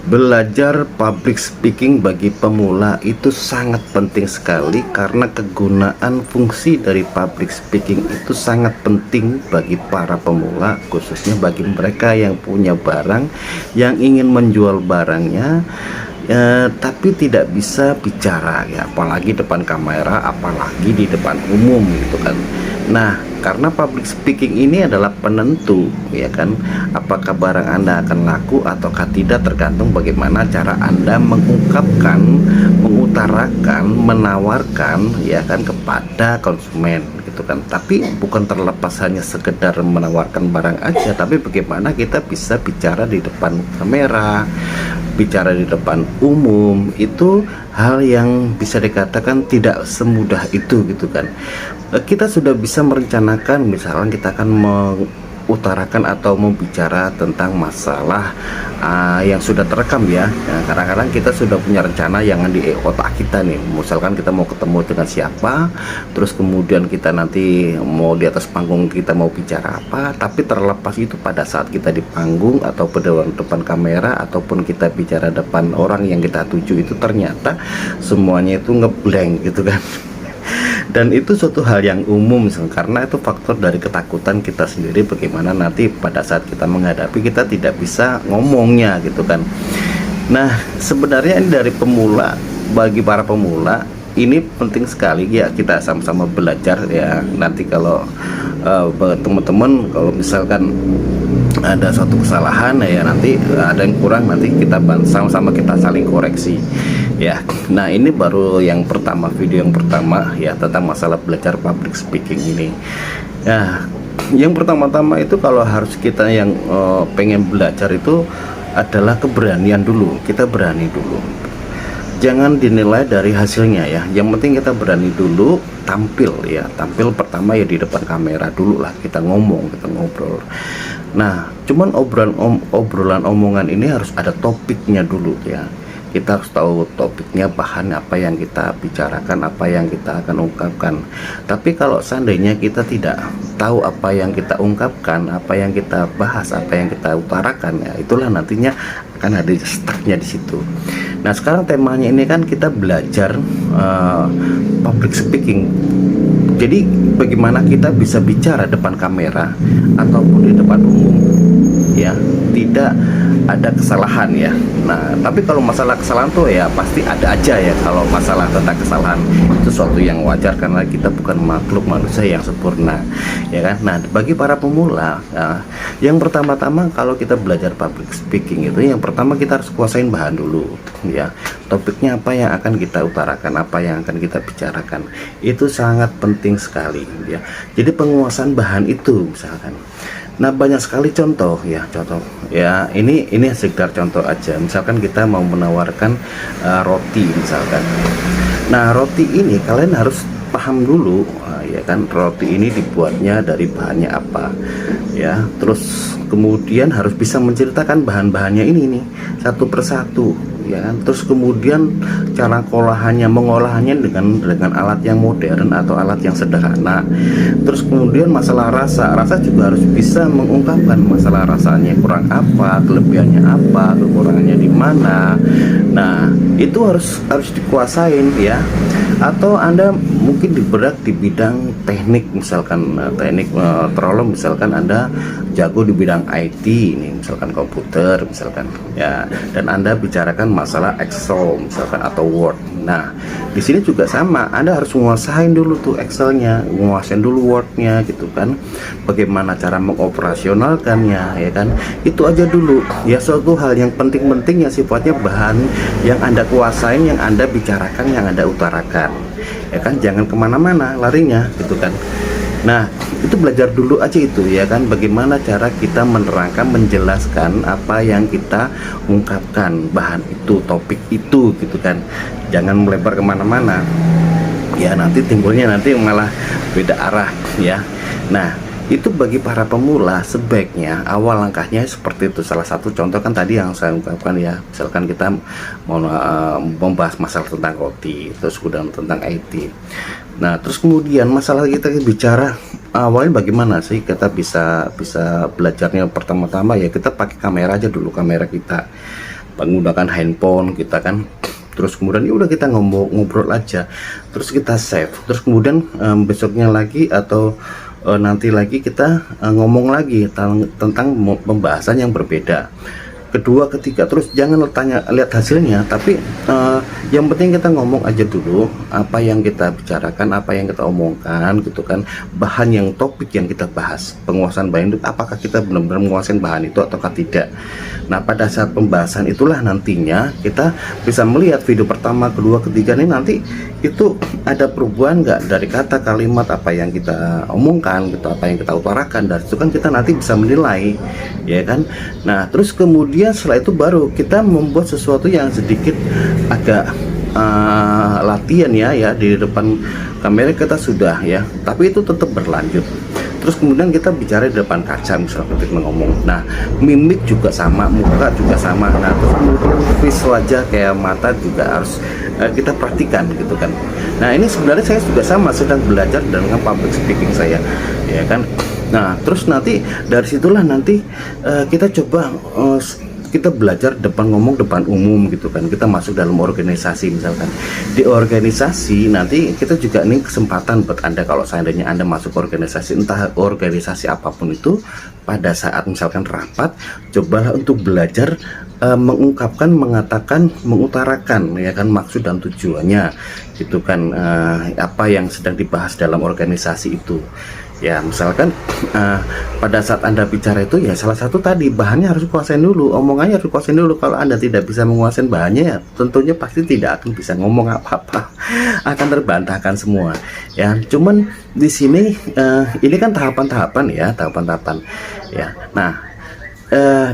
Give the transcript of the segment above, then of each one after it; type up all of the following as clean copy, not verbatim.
Belajar public speaking bagi pemula itu sangat penting sekali, karena kegunaan fungsi dari public speaking itu sangat penting bagi para pemula, khususnya bagi mereka yang punya barang, yang ingin menjual barangnya, tapi tidak bisa bicara ya, apalagi depan kamera, apalagi di depan umum gitu kan. Nah, karena public speaking ini adalah penentu ya kan, apakah barang Anda akan laku ataukah tidak, tergantung bagaimana cara Anda mengungkapkan, mengutarakan, menawarkan ya kan kepada konsumen gitu kan. Tapi bukan terlepas hanya sekedar menawarkan barang aja, tapi bagaimana kita bisa bicara di depan kamera, bicara di depan umum. Itu hal yang bisa dikatakan tidak semudah itu gitu kan. Kita sudah bisa merencanakan, misalnya kita akan mengutarakan atau membicara tentang masalah yang sudah terekam ya. Nah, kadang-kadang kita sudah punya rencana yang di otak kita nih, misalkan kita mau ketemu dengan siapa, terus kemudian kita nanti mau di atas panggung kita mau bicara apa, tapi terlepas itu pada saat kita di panggung atau pada depan kamera ataupun kita bicara depan orang yang kita tuju, itu ternyata semuanya itu ngeblank gitu kan. Dan itu suatu hal yang umum karena itu faktor dari ketakutan kita sendiri, bagaimana nanti pada saat kita menghadapi kita tidak bisa ngomongnya gitu kan. Nah, sebenarnya ini dari pemula, bagi para pemula ini penting sekali ya, kita sama-sama belajar ya. Nanti kalau teman-teman kalau misalkan ada suatu kesalahan ya, nanti ada yang kurang, nanti kita sama-sama kita saling koreksi ya. Nah, ini baru yang pertama, video yang pertama ya tentang masalah belajar public speaking ini. Nah, yang pertama-tama itu kalau harus kita yang pengen belajar itu adalah keberanian dulu. Kita berani dulu, jangan dinilai dari hasilnya ya, yang penting kita berani dulu tampil ya. Tampil pertama ya di depan kamera dulu lah, kita ngomong, kita ngobrol. Nah, cuman obrolan omongan ini harus ada topiknya dulu ya. Kita harus tahu topiknya, bahan apa yang kita bicarakan, apa yang kita akan ungkapkan. Tapi kalau seandainya kita tidak tahu apa yang kita ungkapkan, apa yang kita bahas, apa yang kita utarakan ya, itulah nantinya akan ada stucknya di situ. Nah, sekarang temanya ini kan kita belajar public speaking. Jadi bagaimana kita bisa bicara depan kamera ataupun di depan umum ya, tidak ada kesalahan ya. Nah, tapi kalau masalah kesalahan tuh ya pasti ada aja ya. Kalau masalah tentang kesalahan itu suatu yang wajar, karena kita bukan makhluk manusia yang sempurna ya kan. Nah, bagi para pemula yang pertama-tama kalau kita belajar public speaking itu, yang pertama kita harus kuasain bahan dulu ya. Topiknya apa yang akan kita utarakan, apa yang akan kita bicarakan, itu sangat penting sekali ya. Jadi penguasaan bahan itu misalkan. Nah, banyak sekali contoh ya, ini sekedar contoh aja. Misalkan kita mau menawarkan roti misalkan. Nah, roti ini kalian harus paham dulu ya kan, roti ini dibuatnya dari bahannya apa ya. Terus kemudian harus bisa menceritakan bahan-bahannya ini nih satu persatu ya kan. Terus kemudian cara mengolahannya dengan alat yang modern atau alat yang sederhana. Terus kemudian masalah rasa juga harus bisa mengungkapkan masalah rasanya kurang apa, kelebihannya apa, kekurangannya di mana. Nah, itu harus dikuasain ya. Atau Anda mungkin bergerak di bidang teknik, misalkan teknik terlalu, misalkan Anda jago di bidang IT ini, misalkan komputer misalkan ya, dan Anda bicarakan masalah Excel misalkan atau Word. Nah, di sini juga sama, Anda harus menguasain dulu tuh Excelnya, menguasain dulu Wordnya gitu kan. Bagaimana cara mengoperasionalkannya ya kan, itu aja dulu ya. Suatu hal yang penting-penting ya, sifatnya bahan yang Anda kuasain, yang Anda bicarakan, yang Anda utarakan ya kan. Jangan kemana-mana larinya gitu kan. Nah, itu belajar dulu aja itu ya kan, bagaimana cara kita menerangkan, menjelaskan apa yang kita ungkapkan, bahan itu, topik itu gitu kan. Jangan melebar kemana-mana ya, nanti timbulnya nanti malah beda arah ya. Nah, itu bagi para pemula sebaiknya awal langkahnya seperti itu. Salah satu contoh kan tadi yang saya ungkapkan ya, misalkan kita mau membahas masalah tentang roti, terus kemudian tentang IT. Nah, terus kemudian masalah kita bicara awalnya bagaimana sih kita bisa belajarnya. Pertama-tama ya kita pakai kamera aja dulu, kamera kita. menggunakan handphone kita kan. Terus kemudian ya udah kita ngobrol aja, terus kita save, terus kemudian besoknya lagi atau nanti lagi kita ngomong lagi tentang pembahasan yang berbeda, kedua ketiga, terus jangan lihat hasilnya, tapi yang penting kita ngomong aja dulu apa yang kita bicarakan, apa yang kita omongkan gitu kan, bahan yang topik yang kita bahas, penguasaan bahan itu apakah kita benar-benar menguasai bahan itu ataukah tidak. Nah pada saat pembahasan itulah nantinya kita bisa melihat video pertama, kedua, ketiga ini nanti itu ada perubahan nggak dari kata kalimat apa yang kita omongkan gitu, apa yang kita utarakan, dari itu kan kita nanti bisa menilai ya kan. Nah terus kemudian setelah itu baru kita membuat sesuatu yang sedikit agak latihan ya di depan kamera kita sudah ya, tapi itu tetap berlanjut. Terus kemudian kita bicara di depan kaca misalnya kita ngomong, nah mimik juga sama, muka juga sama, nah terus kemudian visual wajah kayak mata juga harus kita perhatikan gitu kan. Nah ini sebenarnya saya juga sama, sedang belajar dengan public speaking saya ya kan. Nah terus nanti dari situlah nanti kita coba kita belajar ngomong depan umum gitu kan. Kita masuk dalam organisasi misalkan, di organisasi nanti kita juga ini kesempatan buat Anda kalau seandainya Anda masuk organisasi, entah organisasi apapun itu, pada saat misalkan rapat, cobalah untuk belajar mengungkapkan, mengatakan, mengutarakan ya kan maksud dan tujuannya gitu kan, apa yang sedang dibahas dalam organisasi itu. Ya misalkan pada saat Anda bicara itu ya salah satu tadi bahannya harus kuasain dulu, omongannya harus kuasain dulu. Kalau Anda tidak bisa menguasai bahannya ya tentunya pasti tidak akan bisa ngomong apa-apa, akan terbantahkan semua ya. Cuman di sini ini kan tahapan-tahapan ya, tahapan-tahapan ya. Nah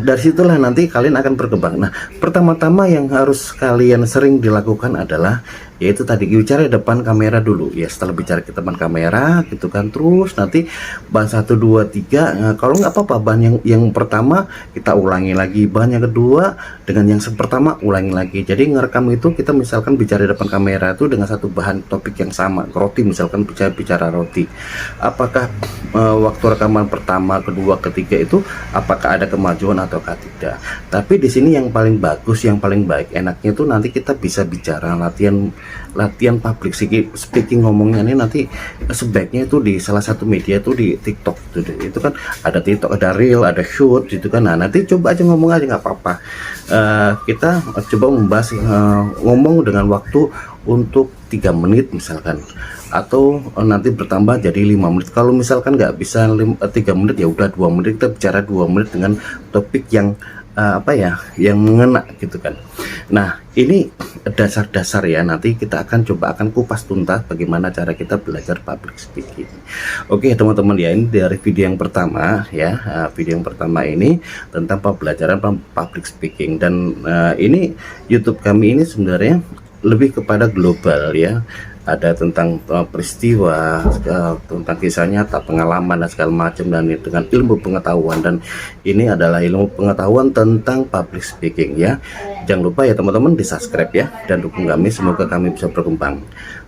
dari situlah nanti kalian akan berkembang. Nah pertama-tama yang harus kalian sering dilakukan adalah yaitu tadi bicara di depan kamera dulu ya. Setelah bicara ke depan kamera gitu kan, terus nanti bahan 1, 2, 3, kalau nggak apa-apa bahan yang pertama kita ulangi lagi, bahan yang kedua dengan yang pertama ulangi lagi. Jadi ngerekam itu kita misalkan bicara di depan kamera itu dengan satu bahan topik yang sama, roti misalkan, bicara roti, apakah waktu rekaman pertama, kedua, ketiga itu apakah ada kemajuan ataukah tidak. Tapi di sini yang paling bagus, yang paling baik enaknya itu nanti kita bisa bicara latihan public speaking ngomongnya ini nanti sebaiknya itu di salah satu media itu di TikTok itu kan ada TikTok, ada Reel, ada Shoot gitu kan. Nah nanti coba aja ngomong aja nggak apa-apa, kita coba membahas ngomong dengan waktu untuk 3 menit misalkan, atau nanti bertambah jadi 5 menit. Kalau misalkan nggak bisa 3 menit ya udah 2 menit, kita bicara 2 menit dengan topik yang apa ya, yang mengena gitu kan. Nah ini dasar-dasar ya, nanti kita akan kupas tuntas bagaimana cara kita belajar public speaking. Oke teman-teman ya, ini dari video yang pertama ya, video yang pertama ini tentang pembelajaran public speaking. Dan ini YouTube kami ini sebenarnya lebih kepada global ya, ada tentang peristiwa, tentang kisah nyata, pengalaman dan segala macam, dan dengan ilmu pengetahuan. Dan ini adalah ilmu pengetahuan tentang public speaking ya. Jangan lupa ya teman-teman di subscribe ya, dan dukung kami, semoga kami bisa berkembang.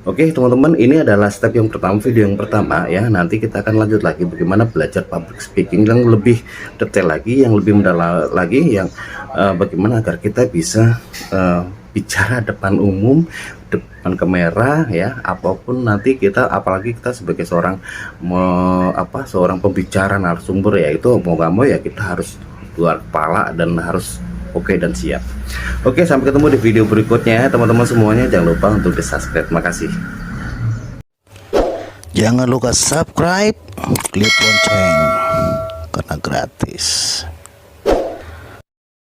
Oke teman-teman, ini adalah step yang pertama, video yang pertama ya. Nanti kita akan lanjut lagi bagaimana belajar public speaking yang lebih detail lagi, yang lebih mendalam lagi, yang bagaimana agar kita bisa bicara depan umum, depan kamera ya, apapun nanti kita, apalagi kita sebagai seorang seorang pembicara narasumber ya, itu mau gak mau ya kita harus luar kepala dan harus oke dan siap. Oke, sampai ketemu di video berikutnya ya teman-teman semuanya. Jangan lupa untuk di subscribe. Makasih. Jangan lupa subscribe, klik lonceng karena gratis.